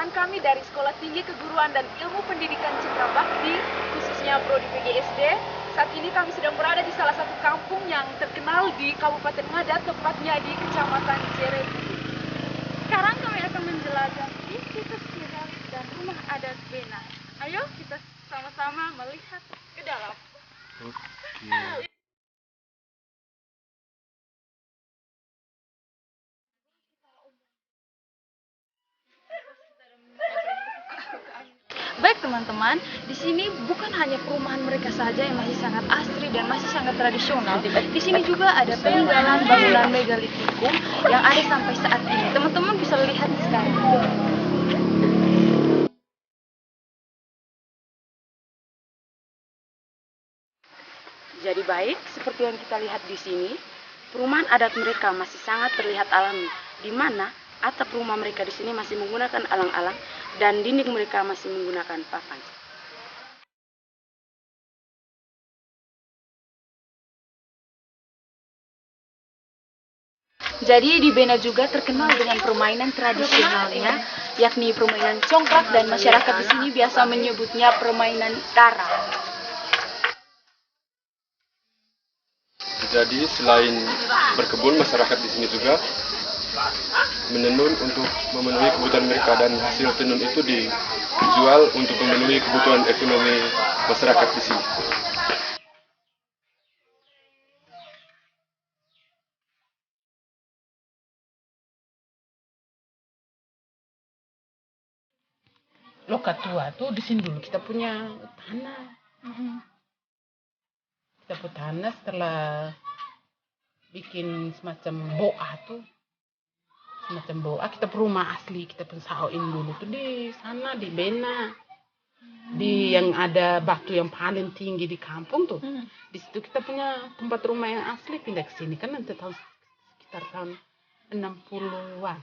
teman-teman kami dari Sekolah Tinggi Keguruan dan Ilmu Pendidikan Citra Bakti, khususnya Prodi PGSD. Saat ini kami sedang berada di salah satu kampung yang terkenal di Kabupaten Ngada, tepatnya di Kecamatan Jerebu. Sekarang kami akan menjelajahi situs sejarah dan rumah adat Bena. Ayo kita sama-sama melihat ke dalam. Oke. Baik teman-teman, di sini bukan hanya perumahan mereka saja yang masih sangat asri dan masih sangat tradisional. Di sini juga ada peninggalan bangunan megalitikum yang ada sampai saat ini. Teman-teman bisa lihat sekarang. Jadi baik, seperti yang kita lihat di sini, perumahan adat mereka masih sangat terlihat alami, di mana atap rumah mereka di sini masih menggunakan alang-alang dan dinding mereka masih menggunakan papan. Jadi di Bena juga terkenal dengan permainan tradisionalnya, yakni permainan congklak, dan masyarakat di sini biasa menyebutnya permainan tara. Jadi selain berkebun, masyarakat di sini juga menenun untuk memenuhi kebutuhan mereka, dan hasil tenun itu dijual untuk memenuhi kebutuhan ekonomi masyarakat di sini. Lokatua tuh di sini dulu kita punya tanah. Kita punya tanah setelah bikin semacam boa tuh. Semacam boa, kita rumah asli, kita pensauin dulu tuh di sana, di Bena. Di yang ada batu yang paling tinggi di kampung tuh. Di situ kita punya tempat rumah yang asli, pindah ke sini kan nanti sekitar tahun 60-an.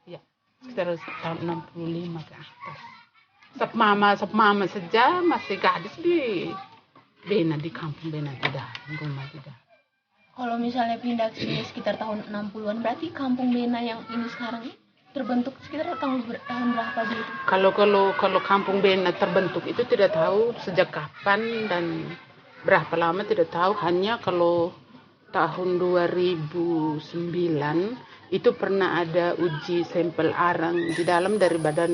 Ya, sekitar tahun 65 ke atas. Sop mama saja masih gadis di Bena, di kampung Bena tidak, rumah tidak. Kalau misalnya pindah ke sini sekitar tahun 60-an, berarti kampung Bena yang ini sekarang ini terbentuk sekitar tahun berapa gitu? Kalau kampung Bena terbentuk itu tidak tahu sejak kapan dan berapa lama tidak tahu, hanya kalau tahun 2009 itu pernah ada uji sampel arang di dalam dari badan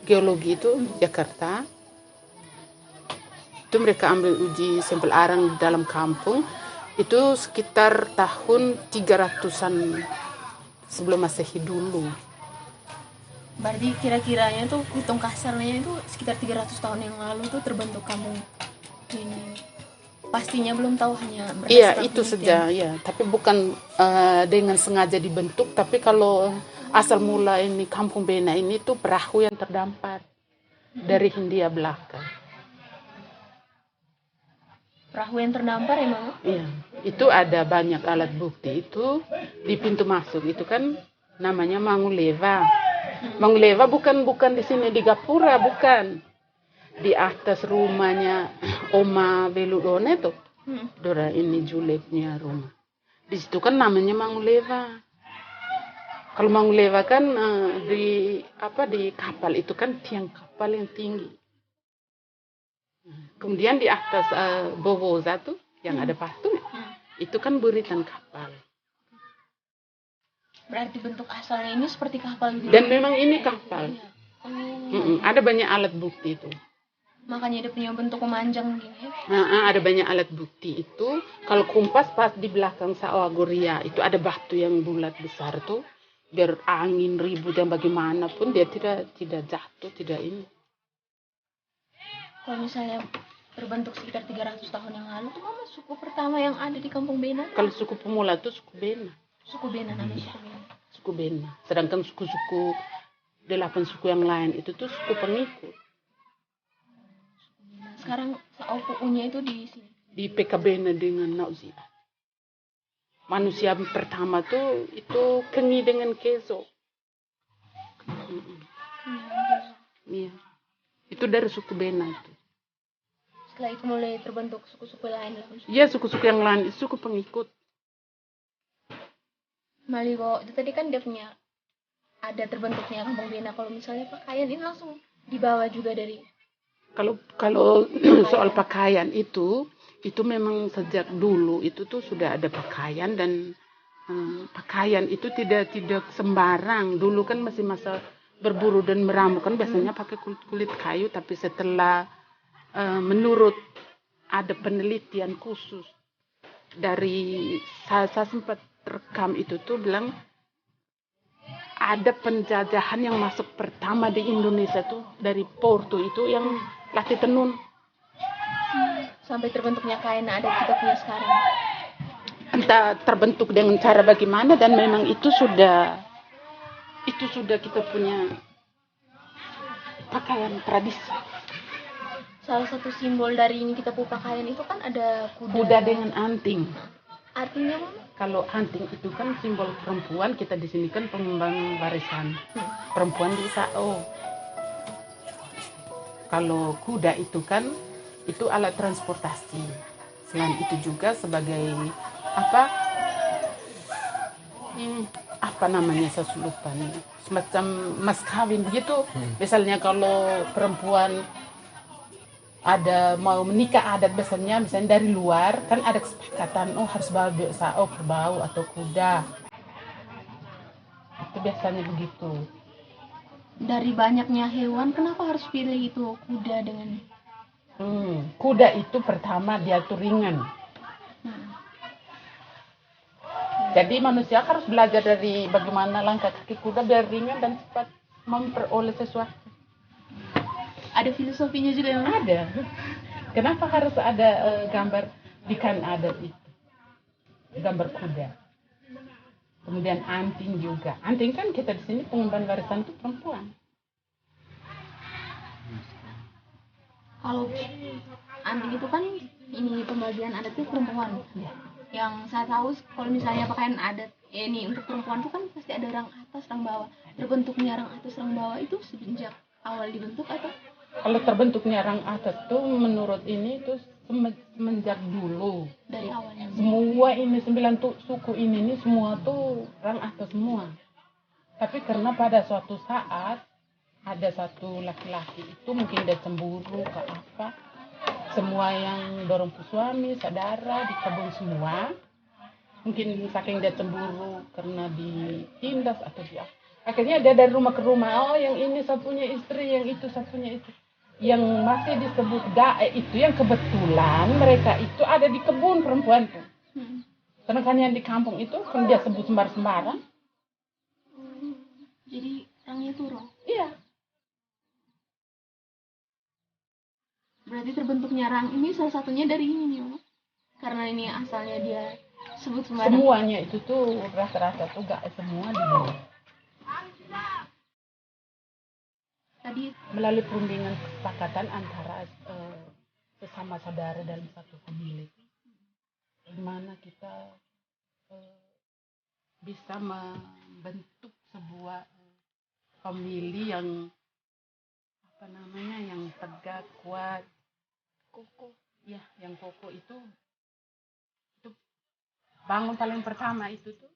geologi itu Jakarta. Itu mereka ambil uji sampel arang di dalam kampung itu sekitar tahun 300-an sebelum Masehi dulu. Berarti kira-kiranya tuh hitung kasarnya itu sekitar 300 tahun yang lalu tuh terbentuk kampung ini. Pastinya belum tahu, hanya berdasarkan Iya, itu saja ya, tapi bukan dengan sengaja dibentuk, tapi kalau asal mula ini kampung Bena ini tuh perahu yang terdampar dari Hindia Belaka. Perahu yang terdampar emang? Iya, itu ada banyak alat bukti itu di pintu masuk itu kan namanya Manguleva. Manguleva bukan di sini di Gapura, bukan. Di atas rumahnya Oma Beludone tuh. Dora ini Julietnya rumah. Di situ kan namanya Manguleva. Kalau Manguleva kan di kapal itu kan tiang kapal yang tinggi. Kemudian di atas Bovoza tuh yang ada patung, itu kan buritan kapal. Berarti bentuk asalnya ini seperti kapal gitu. Dan memang ini kapal. Ada banyak alat bukti itu. Makanya dia punya bentuk memanjang gini ya. Ada banyak alat bukti itu. Kalau kompas pas di belakang Sawagoria itu ada batu yang bulat besar tuh. Biar angin ribut yang bagaimanapun dia tidak jatuh, tidak ini. Kalau misalnya terbentuk sekitar 300 tahun yang lalu tuh Mama, suku pertama yang ada di kampung Bena? Kalau suku pemula tuh suku Bena. Suku Bena, namanya suku Bena. Suku Bena. Sedangkan suku-suku 8 suku yang lain itu tuh suku pengikut. Sekarang SAOPU-nya itu di sini. Di PKB dengan Nauzia. Manusia pertama tuh itu Kengi dengan Kezo. Iya. Itu dari suku Bena itu. Setelah itu mulai terbentuk suku-suku lain. Iya, suku-suku yang lain itu suku pengikut. Maligo itu tadi kan dia punya ada terbentuknya kampung bena. Kalau misalnya pakaian ini langsung dibawa juga dari Kalau soal pakaian itu memang sejak dulu itu tuh sudah ada pakaian dan pakaian itu tidak sembarang. Dulu kan masih masa berburu dan meramu kan biasanya pakai kulit kayu, tapi setelah menurut ada penelitian khusus dari saya sempat rekam itu tuh bilang ada penjajahan yang masuk pertama di Indonesia tuh dari Porto itu yang latih tenun. sampai terbentuknya kain adat kita punya sekarang. Entah terbentuk dengan cara bagaimana, dan memang itu sudah kita punya pakaian tradisi. Salah satu simbol dari ini kita punya pakaian itu kan ada Kuda dengan anting. Artinya Mama? Kalau anting itu kan simbol perempuan, kita di sini kan pengembang barisan. Perempuan di SAO. Kalau kuda itu kan itu alat transportasi. Selain itu juga sebagai apa namanya, saya lupa nih, semacam mas kawin begitu. Misalnya kalau perempuan ada mau menikah adat biasanya, misalnya dari luar kan ada kesepakatan, harus bawa SAO, kerbau atau kuda. Itu biasanya begitu. Dari banyaknya hewan, kenapa harus pilih itu kuda dengan kuda itu pertama dia tuh ringan. Jadi manusia harus belajar dari bagaimana langkah kaki kuda biar ringan dan cepat memperoleh sesuatu. Ada filosofinya juga yang Ada. Kenapa harus ada gambar di kain adat itu? Gambar kuda. Kemudian anting juga. Anting kan kita di sini pengemban warisan itu perempuan. Kalau anting itu kan ini pembagian adatnya perempuan. Ya. Yang saya tahu kalau misalnya pakaian adat ini untuk perempuan itu kan pasti ada rang atas, rang bawah. Terbentuknya rang atas, rang bawah itu sejak awal dibentuk atau? Kalau terbentuknya rang atas tuh menurut ini tuh semenjak dulu. Dari awalnya. Semua ini 9 suku ini semua tuh rang atas semua. Tapi karena pada suatu saat ada satu laki-laki itu mungkin dia cemburu ke apa, semua yang dorong ke suami, saudara dikebun semua. Mungkin saking dia cemburu karena ditindas atau dia, akhirnya dia dari rumah ke rumah, yang ini saya punya istri, yang itu saya punya istri. Yang masih disebut gae itu yang kebetulan mereka itu ada di kebun perempuan tuh. Sedangkan yang di kampung itu kan dia sebut sembarang. Jadi rangnya turun. Iya. Berarti terbentuknya rang ini salah satunya dari ini nih, Mama. Karena ini asalnya dia sebut sembarang. Semuanya itu tuh rata-rata tuh gae semua di bawah. Tadi Melalui perundingan kesepakatan antara sesama saudara dalam satu famili, gimana kita bisa membentuk sebuah famili yang yang tegak, kuat, kokoh. Ya, yang kokoh itu bangun paling pertama itu tuh